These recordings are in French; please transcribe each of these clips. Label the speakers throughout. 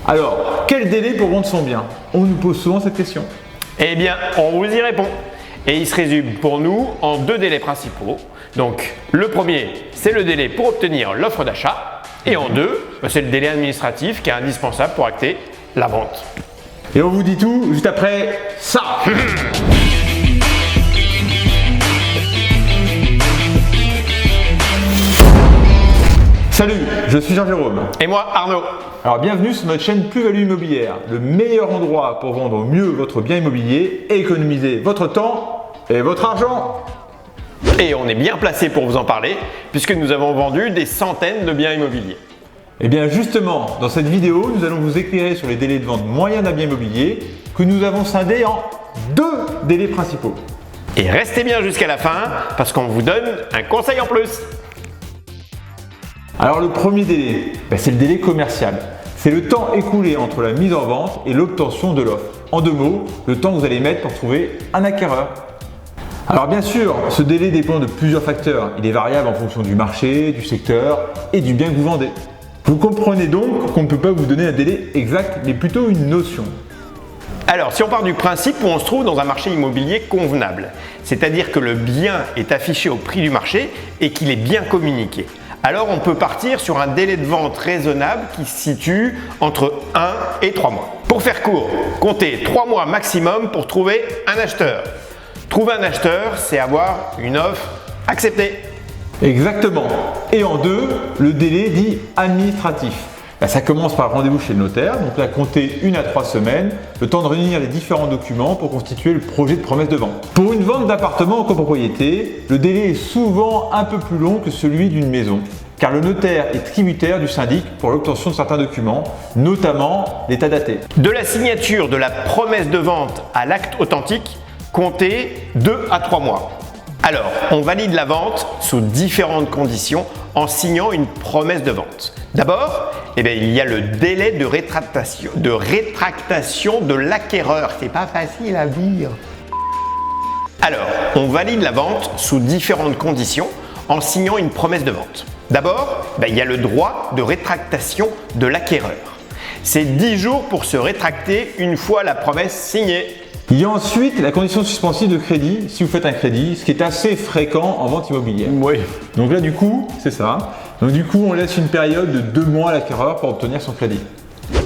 Speaker 1: Alors, quel délai pour vendre son bien? On nous pose souvent cette question.
Speaker 2: Eh bien, on vous y répond. Et il se résume pour nous en 2 délais principaux. Donc, le premier, c'est le délai pour obtenir l'offre d'achat. Et en 2, c'est le délai administratif qui est indispensable pour acter la vente.
Speaker 1: Et on vous dit tout juste après ça. Salut, je suis Jean-Jérôme.
Speaker 2: Et moi, Arnaud.
Speaker 1: Alors bienvenue sur notre chaîne Plus-Value Immobilière, le meilleur endroit pour vendre mieux votre bien immobilier et économiser votre temps et votre argent.
Speaker 2: Et on est bien placé pour vous en parler puisque nous avons vendu des centaines de biens immobiliers.
Speaker 1: Et bien justement, dans cette vidéo, nous allons vous éclairer sur les délais de vente moyens d'un bien immobilier que nous avons scindés en 2 délais principaux.
Speaker 2: Et restez bien jusqu'à la fin parce qu'on vous donne un conseil en plus.
Speaker 1: Alors le premier délai, c'est le délai commercial. C'est le temps écoulé entre la mise en vente et l'obtention de l'offre. En 2 mots, le temps que vous allez mettre pour trouver un acquéreur. Alors bien sûr, ce délai dépend de plusieurs facteurs. Il est variable en fonction du marché, du secteur et du bien que vous vendez. Vous comprenez donc qu'on ne peut pas vous donner un délai exact, mais plutôt une notion.
Speaker 2: Alors, si on part du principe où on se trouve dans un marché immobilier convenable, c'est-à-dire que le bien est affiché au prix du marché et qu'il est bien communiqué, alors on peut partir sur un délai de vente raisonnable qui se situe entre 1 et 3 mois. Pour faire court, comptez 3 mois maximum pour trouver un acheteur. Trouver un acheteur, c'est avoir une offre acceptée.
Speaker 1: Exactement. Et en 2, le délai dit administratif. Ça commence par rendez-vous chez le notaire, donc là comptez 1 à 3 semaines, le temps de réunir les différents documents pour constituer le projet de promesse de vente. Pour une vente d'appartement en copropriété, le délai est souvent un peu plus long que celui d'une maison, car le notaire est tributaire du syndic pour l'obtention de certains documents, notamment l'état daté.
Speaker 2: De la signature de la promesse de vente à l'acte authentique, comptez 2 à 3 mois. Alors, on valide la vente sous différentes conditions en signant une promesse de vente. D'abord, il y a le délai de rétractation de l'acquéreur. C'est pas facile à dire. Alors, on valide la vente sous différentes conditions en signant une promesse de vente. D'abord, il y a le droit de rétractation de l'acquéreur. C'est 10 jours pour se rétracter une fois la promesse signée.
Speaker 1: Il y a ensuite la condition suspensive de crédit si vous faites un crédit, ce qui est assez fréquent en vente immobilière.
Speaker 2: Oui.
Speaker 1: Donc là du coup, c'est ça. Donc du coup, on laisse une période de 2 mois à l'acquéreur pour obtenir son crédit.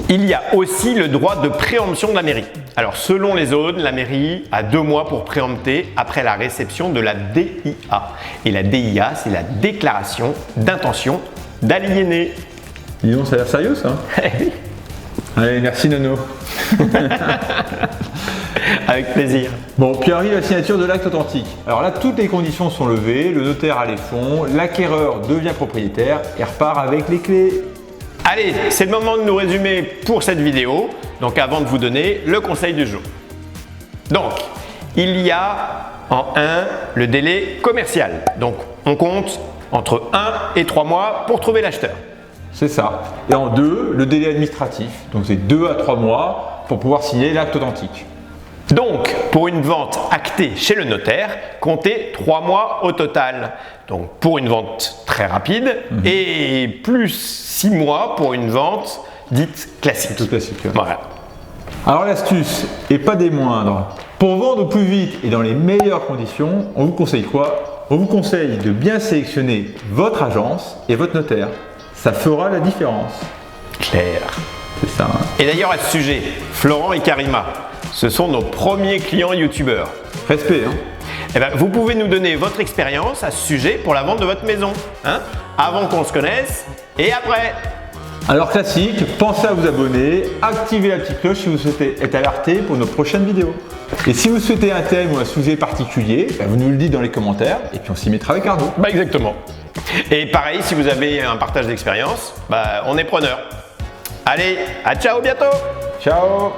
Speaker 2: Il y a aussi le droit de préemption de la mairie. Alors selon les zones, la mairie a 2 mois pour préempter après la réception de la DIA. Et la DIA, c'est la déclaration d'intention d'aliéner.
Speaker 1: Dis donc, ça a l'air sérieux ça. Allez, merci Nono.
Speaker 2: Avec plaisir.
Speaker 1: Bon, puis arrive la signature de l'acte authentique. Alors là, toutes les conditions sont levées, le notaire a les fonds, l'acquéreur devient propriétaire et repart avec les clés.
Speaker 2: Allez, c'est le moment de nous résumer pour cette vidéo. Donc avant de vous donner le conseil du jour. Donc, il y a en 1 le délai commercial. Donc, on compte entre 1 et 3 mois pour trouver l'acheteur.
Speaker 1: C'est ça. Et en 2, le délai administratif. Donc c'est 2 à 3 mois pour pouvoir signer l'acte authentique.
Speaker 2: Donc, pour une vente actée chez le notaire, comptez 3 mois au total. Donc, pour une vente très rapide et plus 6 mois pour une vente dite classique.
Speaker 1: Tout classique. Ouais.
Speaker 2: Voilà.
Speaker 1: Alors l'astuce, et pas des moindres, pour vendre plus vite et dans les meilleures conditions, on vous conseille quoi? On vous conseille de bien sélectionner votre agence et votre notaire. Ça fera la différence.
Speaker 2: Clair.
Speaker 1: C'est ça. Hein.
Speaker 2: Et d'ailleurs, à ce sujet, Florent et Karima, ce sont nos premiers clients youtubeurs.
Speaker 1: Respect, hein.
Speaker 2: Vous pouvez nous donner votre expérience à ce sujet pour la vente de votre maison, hein, avant qu'on se connaisse et après.
Speaker 1: Alors classique, pensez à vous abonner, activez la petite cloche si vous souhaitez être alerté pour nos prochaines vidéos. Et si vous souhaitez un thème ou un sujet particulier, vous nous le dites dans les commentaires et puis on s'y mettra avec Arnaud.
Speaker 2: Exactement. Et pareil, si vous avez un partage d'expérience, on est preneur. Allez, à ciao, bientôt.
Speaker 1: Ciao.